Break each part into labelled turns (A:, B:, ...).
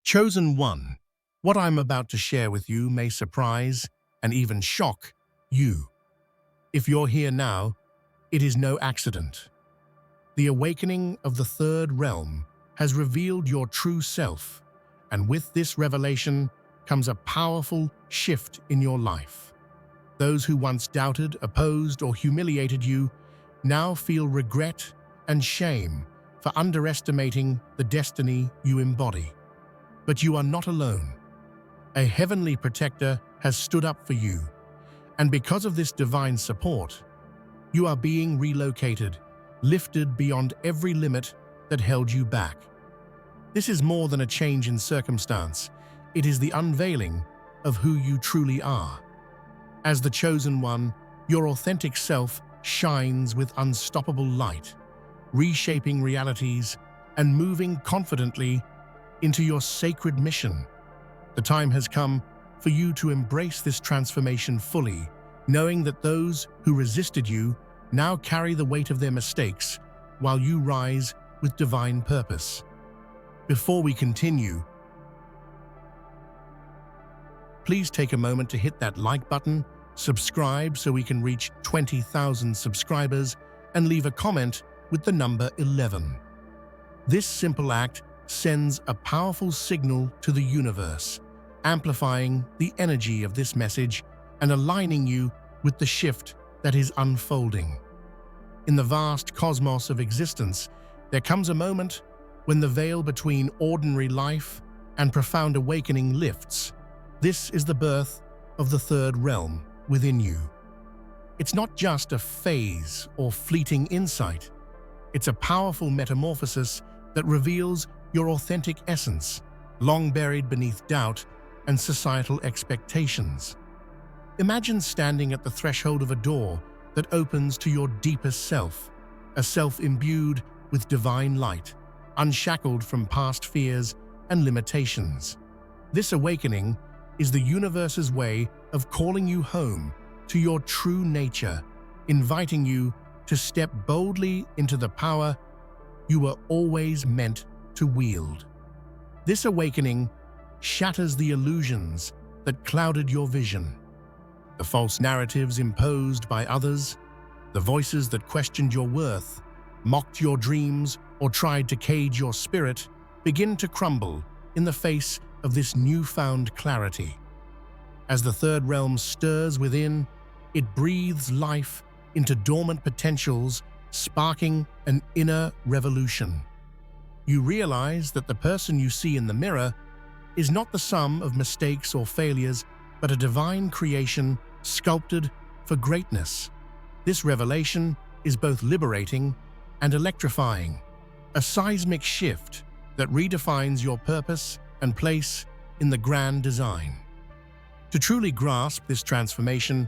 A: Chosen one, what I'm about to share with you may surprise and even shock you. If you're here now, it is no accident. The awakening of the third realm has revealed your true self, and with this revelation comes a powerful shift in your life. Those who once doubted, opposed, or humiliated you now feel regret and shame for underestimating the destiny you embody. But you are not alone. A heavenly protector has stood up for you, and because of this divine support, you are being relocated, lifted beyond every limit that held you back. This is more than a change in circumstance. It is the unveiling of who you truly are. As the chosen one, your authentic self shines with unstoppable light, reshaping realities and moving confidently into your sacred mission. The time has come for you to embrace this transformation fully, knowing that those who resisted you now carry the weight of their mistakes while you rise with divine purpose. Before we continue, please take a moment to hit that like button, subscribe so we can reach 20,000 subscribers, and leave a comment with the number 11. This simple act sends a powerful signal to the universe, amplifying the energy of this message and aligning you with the shift that is unfolding. In the vast cosmos of existence, there comes a moment when the veil between ordinary life and profound awakening lifts. This is the birth of the third realm within you. It's not just a phase or fleeting insight. It's a powerful metamorphosis that reveals your authentic essence, long buried beneath doubt and societal expectations. Imagine standing at the threshold of a door that opens to your deepest self, a self imbued with divine light, unshackled from past fears and limitations. This awakening is the universe's way of calling you home to your true nature, inviting you to step boldly into the power you were always meant to wield. This awakening shatters the illusions that clouded your vision. The false narratives imposed by others, the voices that questioned your worth, mocked your dreams, or tried to cage your spirit, begin to crumble in the face of this newfound clarity. As the third realm stirs within, it breathes life into dormant potentials, sparking an inner revolution. You realize that the person you see in the mirror is not the sum of mistakes or failures, but a divine creation sculpted for greatness. This revelation is both liberating and electrifying, a seismic shift that redefines your purpose and place in the grand design. To truly grasp this transformation,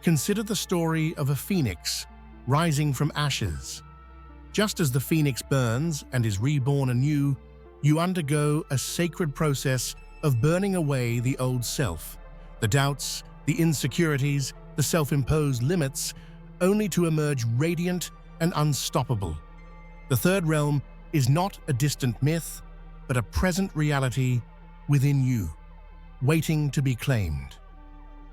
A: consider the story of a phoenix rising from ashes. Just as the phoenix burns and is reborn anew, you undergo a sacred process of burning away the old self, the doubts, the insecurities, the self-imposed limits, only to emerge radiant and unstoppable. The third realm is not a distant myth, but a present reality within you, waiting to be claimed.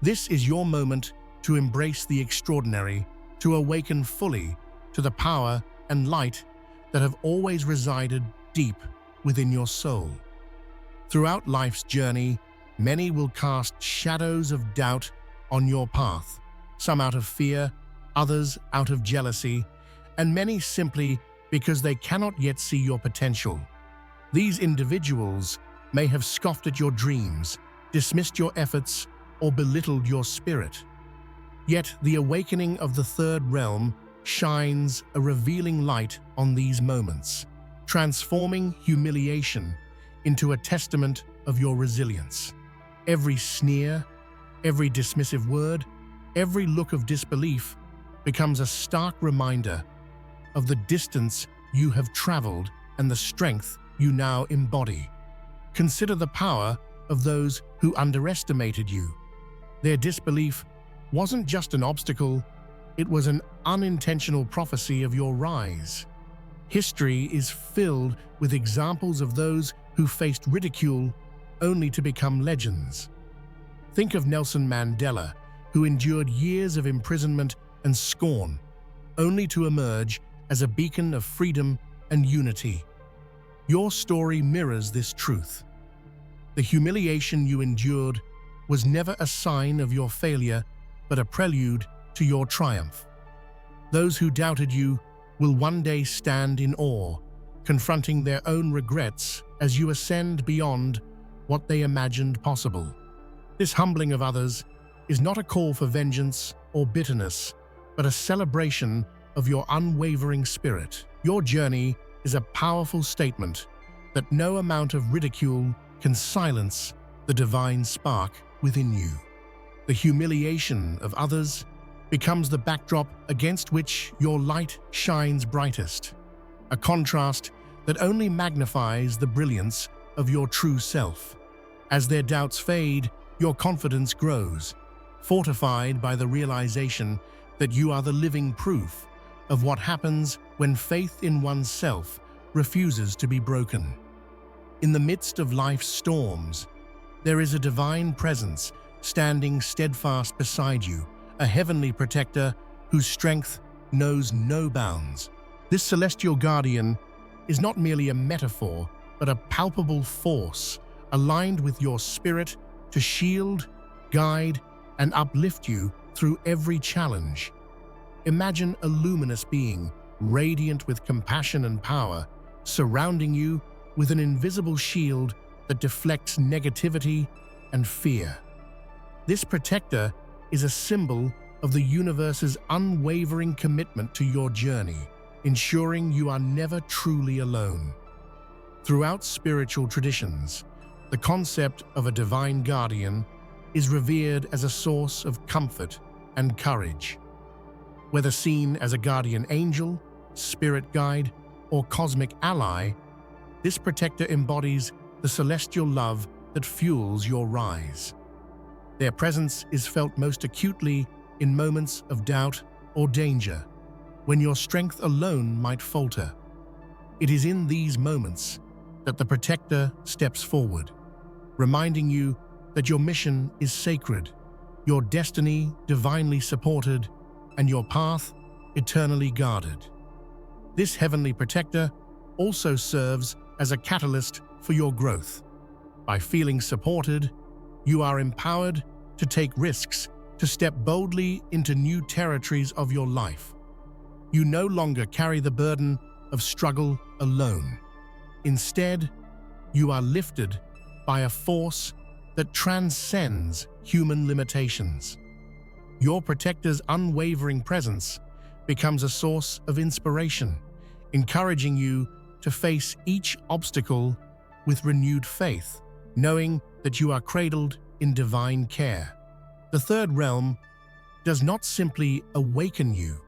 A: This is your moment to embrace the extraordinary, to awaken fully to the power and light that have always resided deep within your soul. Throughout life's journey, many will cast shadows of doubt on your path, some out of fear, others out of jealousy, and many simply because they cannot yet see your potential. These individuals may have scoffed at your dreams, dismissed your efforts, or belittled your spirit. Yet the awakening of the third realm shines a revealing light on these moments, transforming humiliation into a testament of your resilience. Every sneer, every dismissive word, every look of disbelief becomes a stark reminder of the distance you have traveled and the strength you now embody. Consider the power of those who underestimated you. Their disbelief wasn't just an obstacle, it was an unintentional prophecy of your rise. History is filled with examples of those who faced ridicule only to become legends. Think of Nelson Mandela, who endured years of imprisonment and scorn, only to emerge as a beacon of freedom and unity. Your story mirrors this truth. The humiliation you endured was never a sign of your failure, but a prelude to your triumph. Those who doubted you will one day stand in awe, confronting their own regrets as you ascend beyond what they imagined possible. This humbling of others is not a call for vengeance or bitterness, but a celebration of your unwavering spirit. Your journey is a powerful statement that no amount of ridicule can silence the divine spark within you. The humiliation of others becomes the backdrop against which your light shines brightest, a contrast that only magnifies the brilliance of your true self. As their doubts fade, your confidence grows, fortified by the realization that you are the living proof of what happens when faith in oneself refuses to be broken. In the midst of life's storms, there is a divine presence standing steadfast beside you, a heavenly protector whose strength knows no bounds. This celestial guardian is not merely a metaphor, but a palpable force aligned with your spirit to shield, guide, and uplift you through every challenge. Imagine a luminous being, radiant with compassion and power, surrounding you with an invisible shield that deflects negativity and fear. This protector is a symbol of the universe's unwavering commitment to your journey, ensuring you are never truly alone. Throughout spiritual traditions, the concept of a divine guardian is revered as a source of comfort and courage. Whether seen as a guardian angel, spirit guide, or cosmic ally, this protector embodies the celestial love that fuels your rise. Their presence is felt most acutely in moments of doubt or danger, when your strength alone might falter. It is in these moments that the protector steps forward, reminding you that your mission is sacred, your destiny divinely supported, and your path eternally guarded. This heavenly protector also serves as a catalyst for your growth. By feeling supported, you are empowered to take risks, to step boldly into new territories of your life. You no longer carry the burden of struggle alone. Instead, you are lifted by a force that transcends human limitations. Your protector's unwavering presence becomes a source of inspiration, encouraging you to face each obstacle with renewed faith, knowing that you are cradled in divine care. The third realm does not simply awaken you.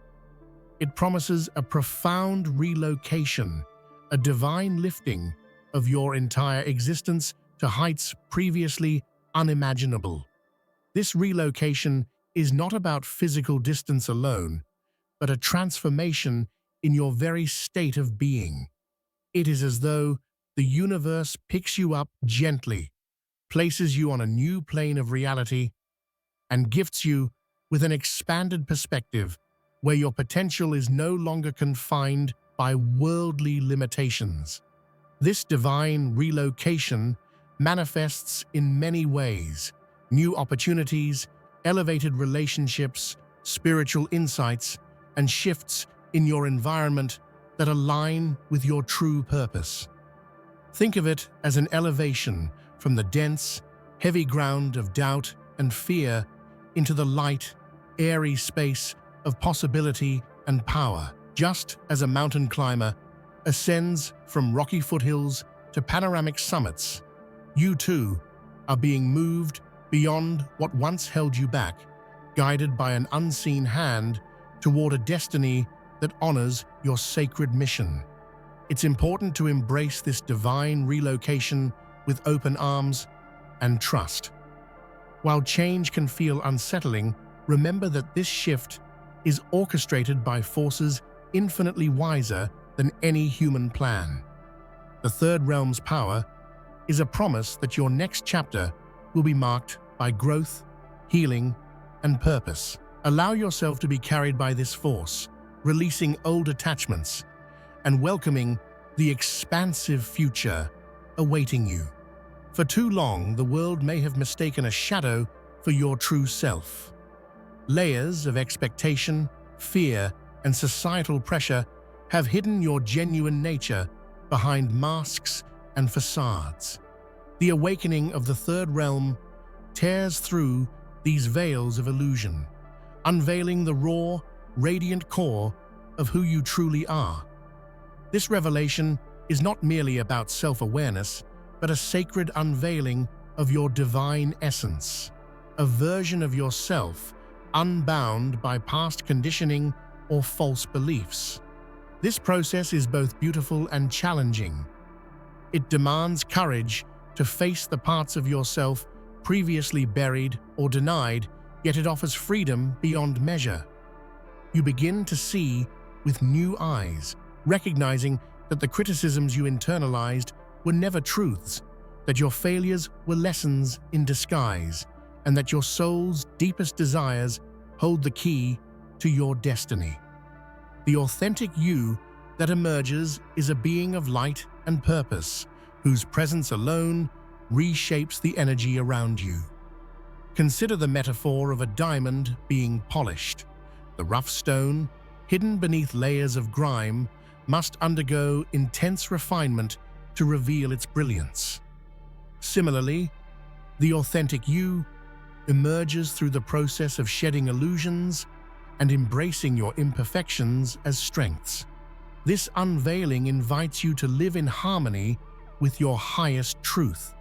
A: It promises a profound relocation, a divine lifting of your entire existence to heights previously unimaginable. This relocation is not about physical distance alone, but a transformation in your very state of being. It is as though the universe picks you up gently, places you on a new plane of reality, and gifts you with an expanded perspective where your potential is no longer confined by worldly limitations. This divine relocation manifests in many ways: new opportunities, elevated relationships, spiritual insights, and shifts in your environment that align with your true purpose. Think of it as an elevation from the dense, heavy ground of doubt and fear into the light, airy space of possibility and power. Just as a mountain climber ascends from rocky foothills to panoramic summits, you too are being moved beyond what once held you back, guided by an unseen hand toward a destiny that honors your sacred mission. It's important to embrace this divine relocation with open arms and trust. While change can feel unsettling, remember that this shift is orchestrated by forces infinitely wiser than any human plan. The third realm's power is a promise that your next chapter will be marked by growth, healing, and purpose. Allow yourself to be carried by this force, releasing old attachments and welcoming the expansive future awaiting you. For too long, the world may have mistaken a shadow for your true self. Layers of expectation, fear, and societal pressure have hidden your genuine nature behind masks and facades. The awakening of the third realm tears through these veils of illusion, unveiling the raw, radiant core of who you truly are. This revelation is not merely about self-awareness, but a sacred unveiling of your divine essence, a version of yourself unbound by past conditioning or false beliefs. This process is both beautiful and challenging. It demands courage to face the parts of yourself previously buried or denied, yet it offers freedom beyond measure. You begin to see with new eyes, recognizing that the criticisms you internalized were never truths, that your failures were lessons in disguise, and that your soul's deepest desires hold the key to your destiny. The authentic you that emerges is a being of light and purpose, whose presence alone reshapes the energy around you. Consider the metaphor of a diamond being polished. The rough stone, hidden beneath layers of grime, must undergo intense refinement to reveal its brilliance. Similarly, the authentic you emerges through the process of shedding illusions and embracing your imperfections as strengths. This unveiling invites you to live in harmony with your highest truth,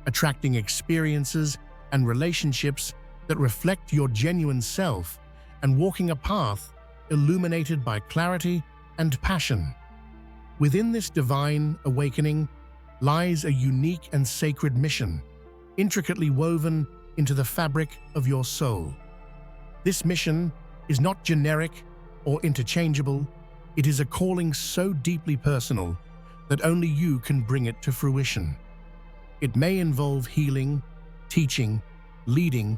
A: attracting experiences and relationships that reflect your genuine self and walking a path illuminated by clarity and passion. Within this divine awakening lies a unique and sacred mission, intricately woven into the fabric of your soul. This mission is not generic or interchangeable. It is a calling so deeply personal that only you can bring it to fruition. It may involve healing, teaching, leading,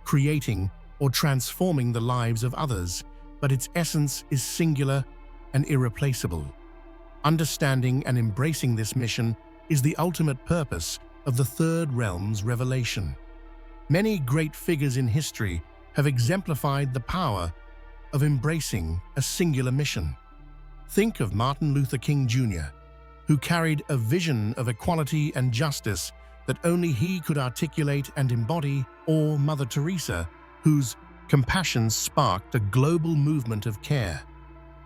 A: creating, or transforming the lives of others, but its essence is singular and irreplaceable. Understanding and embracing this mission is the ultimate purpose of the third realm's revelation. Many great figures in history have exemplified the power of embracing a singular mission. Think of Martin Luther King Jr., who carried a vision of equality and justice that only he could articulate and embody, or Mother Teresa, whose compassion sparked a global movement of care.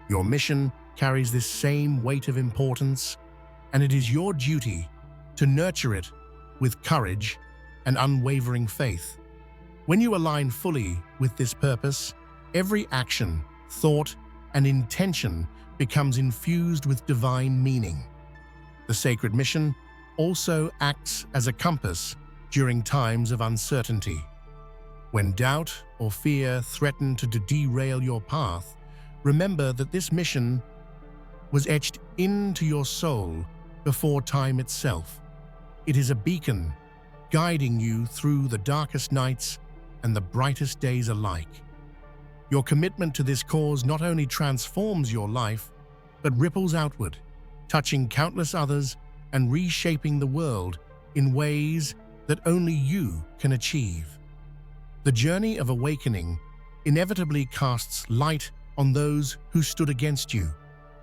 A: Your mission carries this same weight of importance, and it is your duty to nurture it with courage and unwavering faith. When you align fully with this purpose, every action, thought, and intention becomes infused with divine meaning. The sacred mission also acts as a compass during times of uncertainty. When doubt or fear threaten to derail your path, remember that this mission was etched into your soul before time itself. It is a beacon guiding you through the darkest nights and the brightest days alike. Your commitment to this cause not only transforms your life, but ripples outward, touching countless others and reshaping the world in ways that only you can achieve. The journey of awakening inevitably casts light on those who stood against you,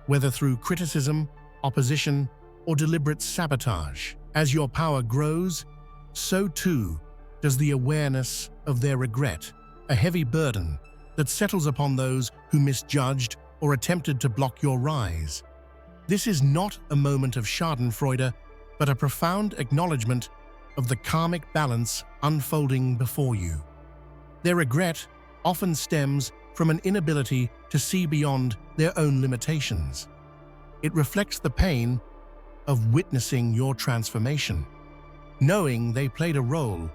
A: whether through criticism, opposition, or deliberate sabotage. As your power grows, so too does the awareness of their regret, a heavy burden that settles upon those who misjudged or attempted to block your rise. This is not a moment of schadenfreude, but a profound acknowledgement of the karmic balance unfolding before you. Their regret often stems from an inability to see beyond their own limitations. It reflects the pain of witnessing your transformation, knowing they played a role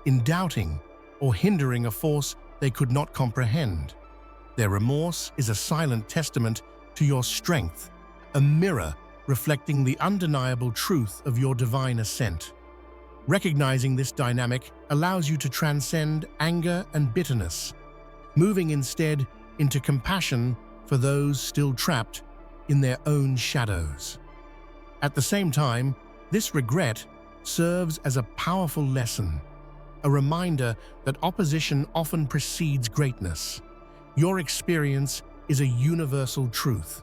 A: in doubting or hindering a force they could not comprehend. Their remorse is a silent testament to your strength, a mirror reflecting the undeniable truth of your divine ascent. Recognizing this dynamic allows you to transcend anger and bitterness, moving instead into compassion for those still trapped in their own shadows. At the same time, this regret serves as a powerful lesson, a reminder that opposition often precedes greatness. Your experience is a universal truth.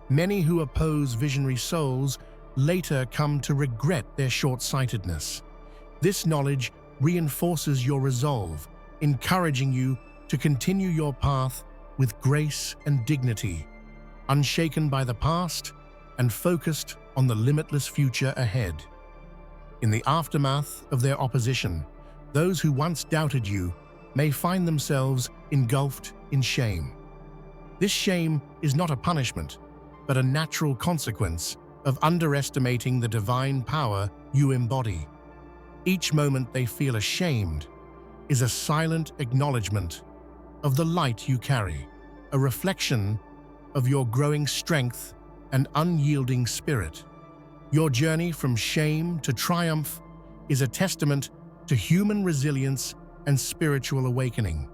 A: Many who oppose visionary souls later come to regret their short-sightedness. This knowledge reinforces your resolve, encouraging you to continue your path with grace and dignity, unshaken by the past and focused on the limitless future ahead. In the aftermath of their opposition, those who once doubted you may find themselves engulfed in shame. This shame is not a punishment, but a natural consequence of underestimating the divine power you embody. Each moment they feel ashamed is a silent acknowledgement of the light you carry, a reflection of your growing strength and unyielding spirit. Your journey from shame to triumph is a testament to human resilience and spiritual awakening.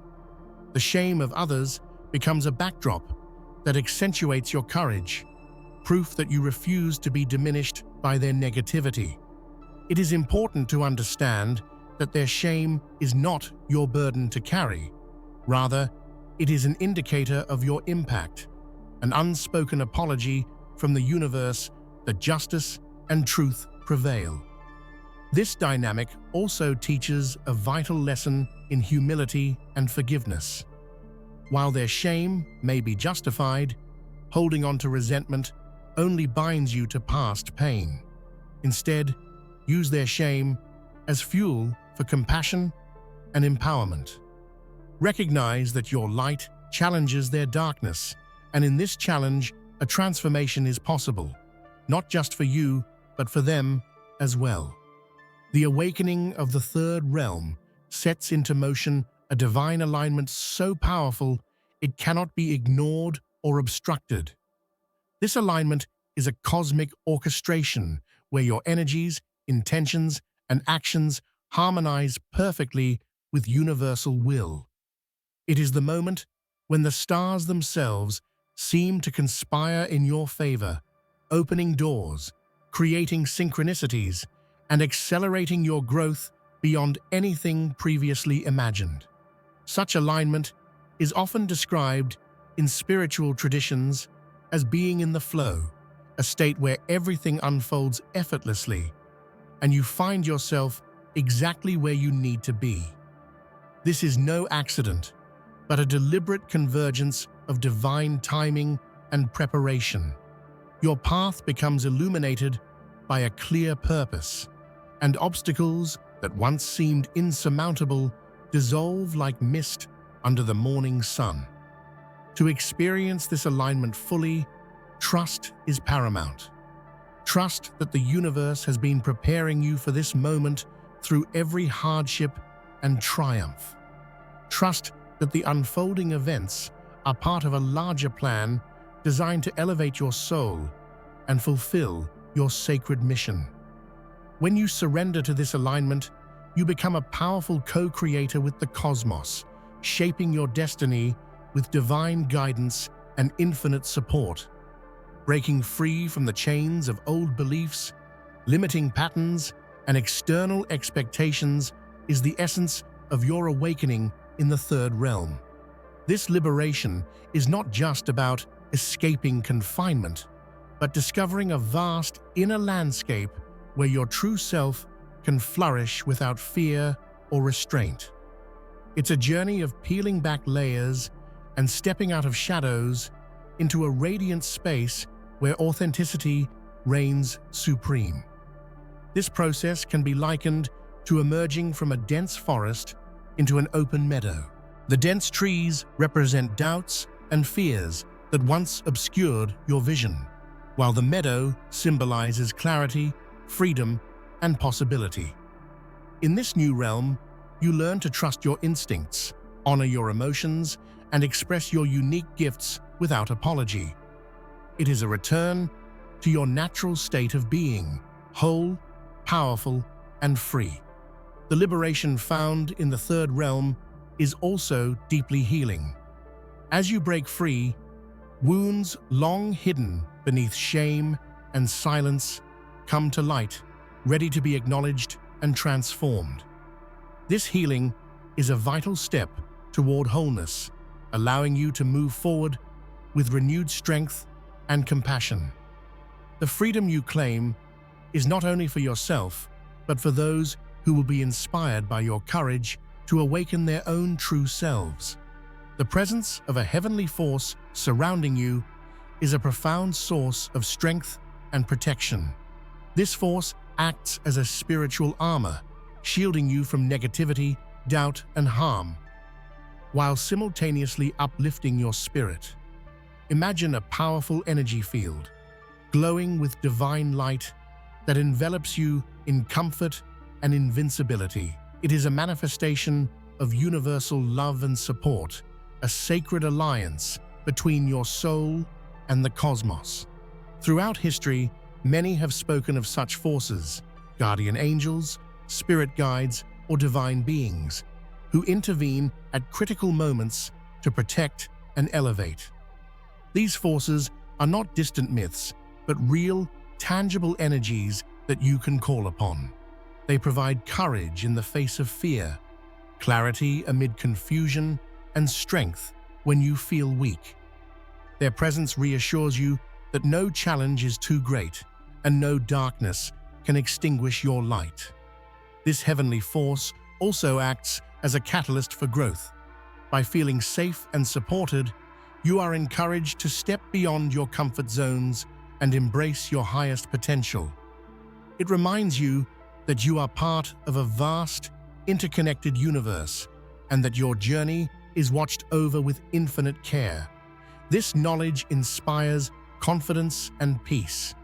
A: The shame of others becomes a backdrop that accentuates your courage, proof that you refuse to be diminished by their negativity. It is important to understand that their shame is not your burden to carry. Rather, it is an indicator of your impact, an unspoken apology from the universe that justice and truth prevail. This dynamic also teaches a vital lesson in humility and forgiveness. While their shame may be justified, holding on to resentment only binds you to past pain. Instead, use their shame as fuel for compassion and empowerment. Recognize that your light challenges their darkness, and in this challenge, a transformation is possible, not just for you, but for them as well. The awakening of the third realm sets into motion a divine alignment so powerful it cannot be ignored or obstructed. This alignment is a cosmic orchestration where your energies, intentions, and actions harmonize perfectly with universal will. It is the moment when the stars themselves seem to conspire in your favor, opening doors, creating synchronicities, and accelerating your growth beyond anything previously imagined. Such alignment is often described in spiritual traditions as being in the flow, a state where everything unfolds effortlessly, and you find yourself exactly where you need to be. This is no accident, but a deliberate convergence of divine timing and preparation. Your path becomes illuminated by a clear purpose, and obstacles that once seemed insurmountable dissolve like mist under the morning sun. To experience this alignment fully, trust is paramount. Trust that the universe has been preparing you for this moment through every hardship and triumph. Trust that the unfolding events are part of a larger plan designed to elevate your soul and fulfill your sacred mission. When you surrender to this alignment, you become a powerful co-creator with the cosmos, shaping your destiny with divine guidance and infinite support. Breaking free from the chains of old beliefs, limiting patterns, and external expectations is the essence of your awakening in the third realm. This liberation is not just about escaping confinement, but discovering a vast inner landscape where your true self can flourish without fear or restraint. It's a journey of peeling back layers and stepping out of shadows into a radiant space where authenticity reigns supreme. This process can be likened to emerging from a dense forest into an open meadow. The dense trees represent doubts and fears that once obscured your vision, while the meadow symbolizes clarity, freedom, and possibility. In this new realm, you learn to trust your instincts, honor your emotions, and express your unique gifts without apology. It is a return to your natural state of being, whole, powerful, and free. The liberation found in the third realm is also deeply healing. As you break free, wounds long hidden beneath shame and silence come to light, ready to be acknowledged and transformed. This healing is a vital step toward wholeness, allowing you to move forward with renewed strength and compassion. The freedom you claim is not only for yourself, but for those who will be inspired by your courage to awaken their own true selves. The presence of a heavenly force surrounding you is a profound source of strength and protection. This force acts as a spiritual armor, shielding you from negativity, doubt, and harm, while simultaneously uplifting your spirit. Imagine a powerful energy field, glowing with divine light that envelops you in comfort and invincibility. It is a manifestation of universal love and support, a sacred alliance between your soul and the cosmos. Throughout history, many have spoken of such forces, guardian angels, spirit guides, or divine beings, who intervene at critical moments to protect and elevate. These forces are not distant myths, but real, tangible energies that you can call upon. They provide courage in the face of fear, clarity amid confusion, and strength when you feel weak. Their presence reassures you that no challenge is too great, and no darkness can extinguish your light. This heavenly force also acts as a catalyst for growth. By feeling safe and supported, you are encouraged to step beyond your comfort zones and embrace your highest potential. It reminds you that you are part of a vast, interconnected universe, and that your journey is watched over with infinite care. This knowledge inspires confidence and peace,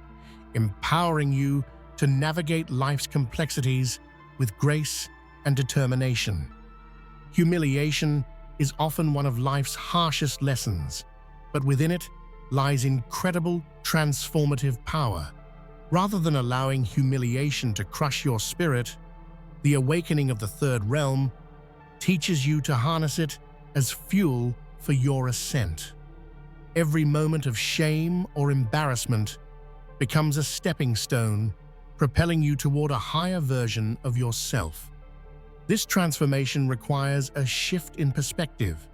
A: empowering you to navigate life's complexities with grace and determination. Humiliation is often one of life's harshest lessons, but within it lies incredible transformative power. Rather than allowing humiliation to crush your spirit, the awakening of the third realm teaches you to harness it as fuel for your ascent. Every moment of shame or embarrassment becomes a stepping stone, propelling you toward a higher version of yourself. This transformation requires a shift in perspective.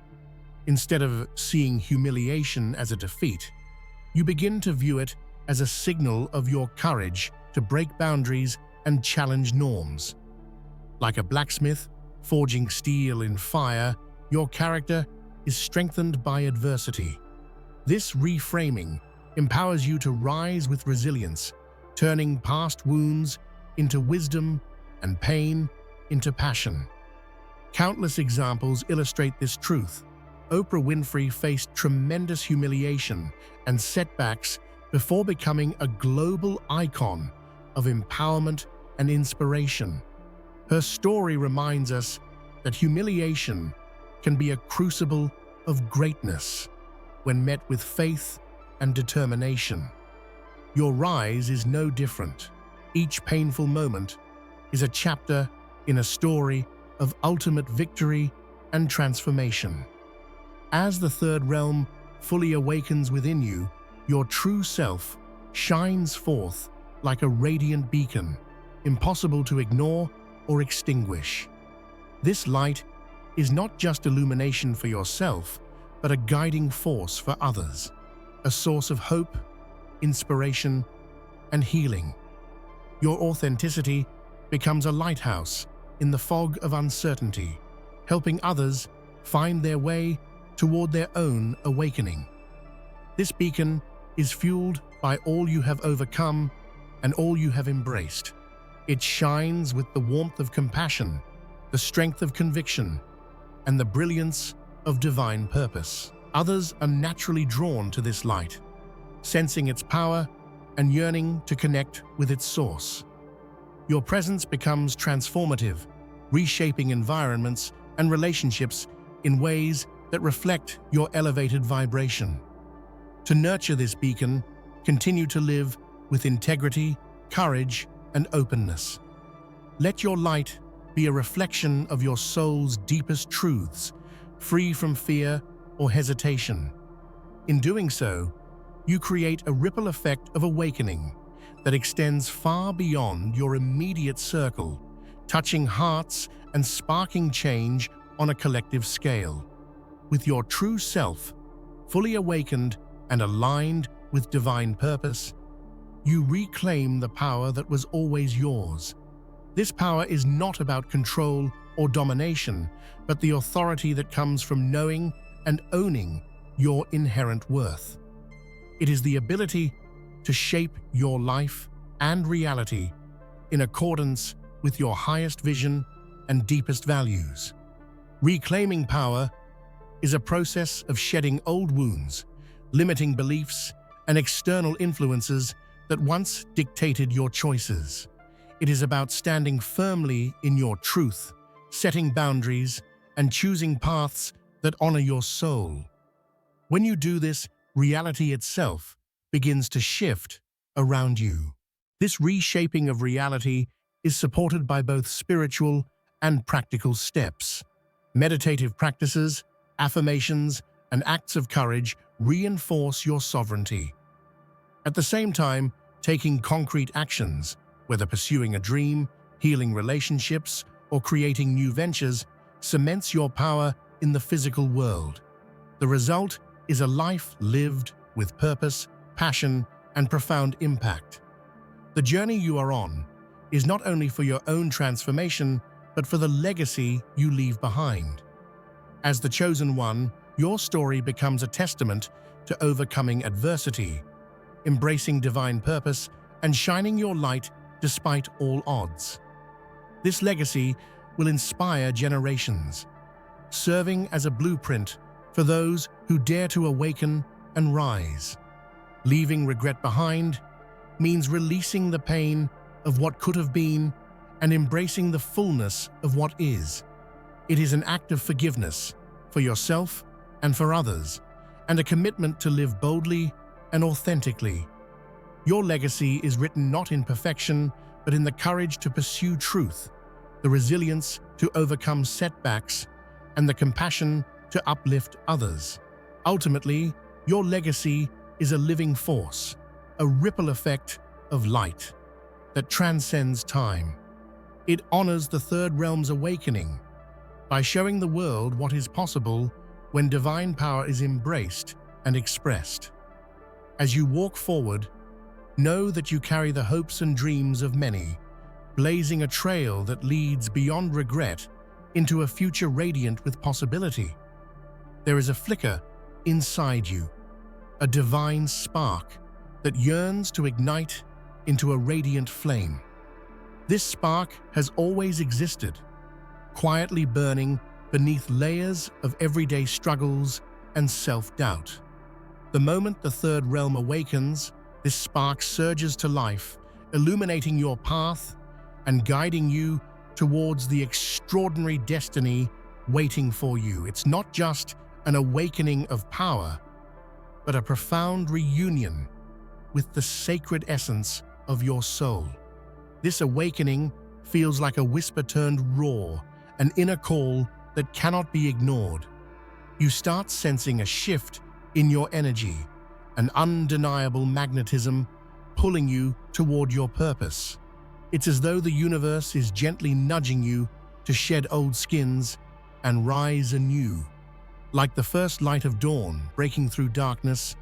A: Instead of seeing humiliation as a defeat, you begin to view it as a signal of your courage to break boundaries and challenge norms. Like a blacksmith forging steel in fire, your character is strengthened by adversity. This reframing empowers you to rise with resilience, turning past wounds into wisdom and pain into passion. Countless examples illustrate this truth. Oprah Winfrey faced tremendous humiliation and setbacks before becoming a global icon of empowerment and inspiration. Her story reminds us that humiliation can be a crucible of greatness when met with faith and determination. Your rise is no different. Each painful moment is a chapter in a story of ultimate victory and transformation. As the third realm fully awakens within you, your true self shines forth like a radiant beacon, impossible to ignore or extinguish. This light is not just illumination for yourself, but a guiding force for others, a source of hope, inspiration, and healing. Your authenticity becomes a lighthouse in the fog of uncertainty, helping others find their way toward their own awakening. This beacon is fueled by all you have overcome and all you have embraced. It shines with the warmth of compassion, the strength of conviction, and the brilliance of divine purpose. Others are naturally drawn to this light, sensing its power and yearning to connect with its source. Your presence becomes transformative, reshaping environments and relationships in ways that reflect your elevated vibration. To nurture this beacon, continue to live with integrity, courage, and openness. Let your light be a reflection of your soul's deepest truths, free from fear or hesitation. In doing so, you create a ripple effect of awakening that extends far beyond your immediate circle, touching hearts and sparking change on a collective scale. With your true self fully awakened and aligned with divine purpose, you reclaim the power that was always yours. This power is not about control or domination, but the authority that comes from knowing and owning your inherent worth. It is the ability to shape your life and reality in accordance with your highest vision and deepest values. Reclaiming power is a process of shedding old wounds, limiting beliefs, and external influences that once dictated your choices. It is about standing firmly in your truth, setting boundaries, and choosing paths that honor your soul. When you do this, reality itself begins to shift around you. This reshaping of reality is supported by both spiritual and practical steps. Meditative practices, affirmations, and acts of courage reinforce your sovereignty. At the same time, taking concrete actions, whether pursuing a dream, healing relationships, or creating new ventures, cements your power in the physical world. The result is a life lived with purpose, passion, and profound impact. The journey you are on is not only for your own transformation, but for the legacy you leave behind. As the chosen one, your story becomes a testament to overcoming adversity, embracing divine purpose, and shining your light despite all odds. This legacy will inspire generations, serving as a blueprint for those who dare to awaken and rise. Leaving regret behind means releasing the pain of what could have been and embracing the fullness of what is. It is an act of forgiveness for yourself and for others, and a commitment to live boldly and authentically. Your legacy is written not in perfection, but in the courage to pursue truth, the resilience to overcome setbacks, and the compassion to uplift others. Ultimately, your legacy is a living force, a ripple effect of light that transcends time. It honors the third realm's awakening by showing the world what is possible when divine power is embraced and expressed. As you walk forward, know that you carry the hopes and dreams of many, blazing a trail that leads beyond regret into a future radiant with possibility. There is a flicker inside you, a divine spark that yearns to ignite into a radiant flame. This spark has always existed, quietly burning beneath layers of everyday struggles and self-doubt. The moment the third realm awakens, this spark surges to life, illuminating your path and guiding you towards the extraordinary destiny waiting for you. It's not just an awakening of power, but a profound reunion with the sacred essence of your soul. This awakening feels like a whisper turned roar, an inner call that cannot be ignored. You start sensing a shift in your energy, an undeniable magnetism pulling you toward your purpose. It's as though the universe is gently nudging you to shed old skins and rise anew. Like the first light of dawn breaking through darkness,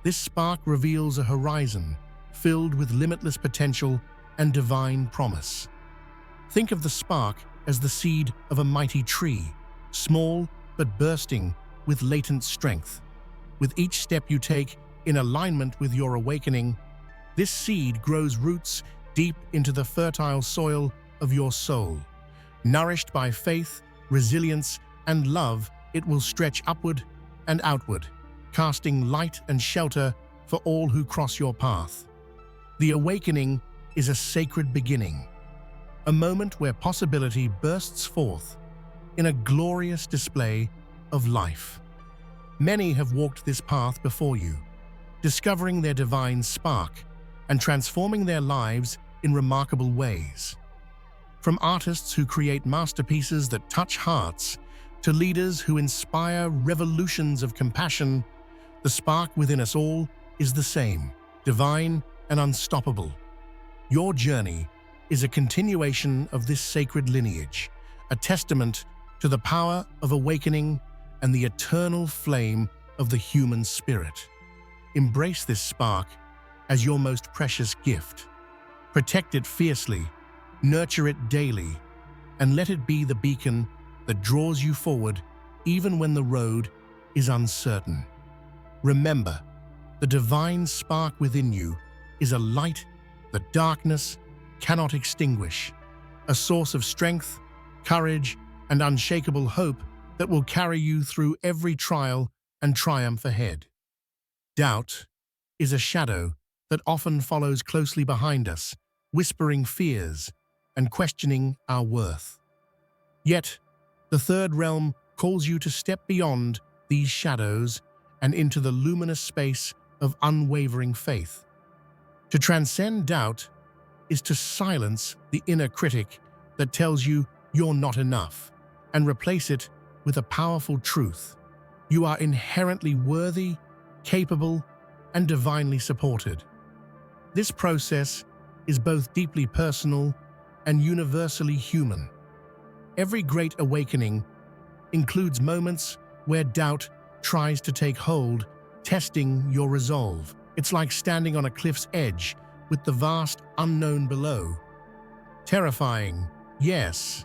A: this spark reveals a horizon filled with limitless potential and divine promise. Think of the spark as the seed of a mighty tree, small but bursting with latent strength. With each step you take in alignment with your awakening, this seed grows roots deep into the fertile soil of your soul. Nourished by faith, resilience, and love, it will stretch upward and outward, casting light and shelter for all who cross your path. The awakening is a sacred beginning, a moment where possibility bursts forth in a glorious display of life. Many have walked this path before you, discovering their divine spark and transforming their lives in remarkable ways. From artists who create masterpieces that touch hearts to leaders who inspire revolutions of compassion, the spark within us all is the same, divine and unstoppable. Your journey is a continuation of this sacred lineage, a testament to the power of awakening and the eternal flame of the human spirit. Embrace this spark as your most precious gift. Protect it fiercely, nurture it daily, and let it be the beacon that draws you forward even when the road is uncertain. Remember, the divine spark within you is a light that darkness cannot extinguish, a source of strength, courage, and unshakable hope that will carry you through every trial and triumph ahead. Doubt is a shadow that often follows closely behind us, whispering fears and questioning our worth. Yet, the third realm calls you to step beyond these shadows and into the luminous space of unwavering faith. To transcend doubt is to silence the inner critic that tells you you're not enough and replace it with a powerful truth. You are inherently worthy, capable, and divinely supported. This process is both deeply personal and universally human. Every great awakening includes moments where doubt tries to take hold, testing your resolve. It's like standing on a cliff's edge with the vast unknown below. Terrifying, yes,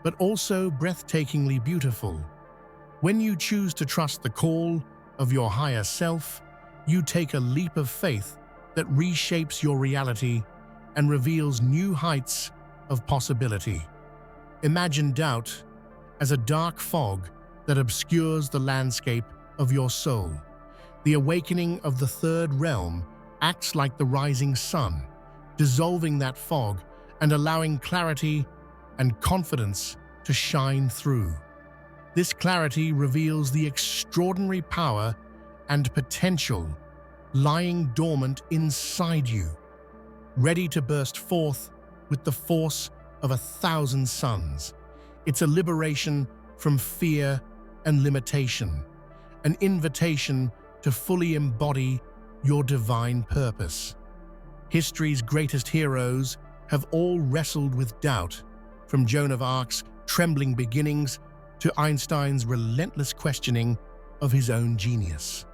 A: but also breathtakingly beautiful. When you choose to trust the call of your higher self, you take a leap of faith that reshapes your reality and reveals new heights of possibility. Imagine doubt as a dark fog that obscures the landscape of your soul. The awakening of the third realm acts like the rising sun, dissolving that fog and allowing clarity and confidence to shine through. This clarity reveals the extraordinary power and potential lying dormant inside you, ready to burst forth with the force of 1,000 suns. It's a liberation from fear and limitation, an invitation to fully embody your divine purpose. History's greatest heroes have all wrestled with doubt, from Joan of Arc's trembling beginnings to Einstein's relentless questioning of his own genius.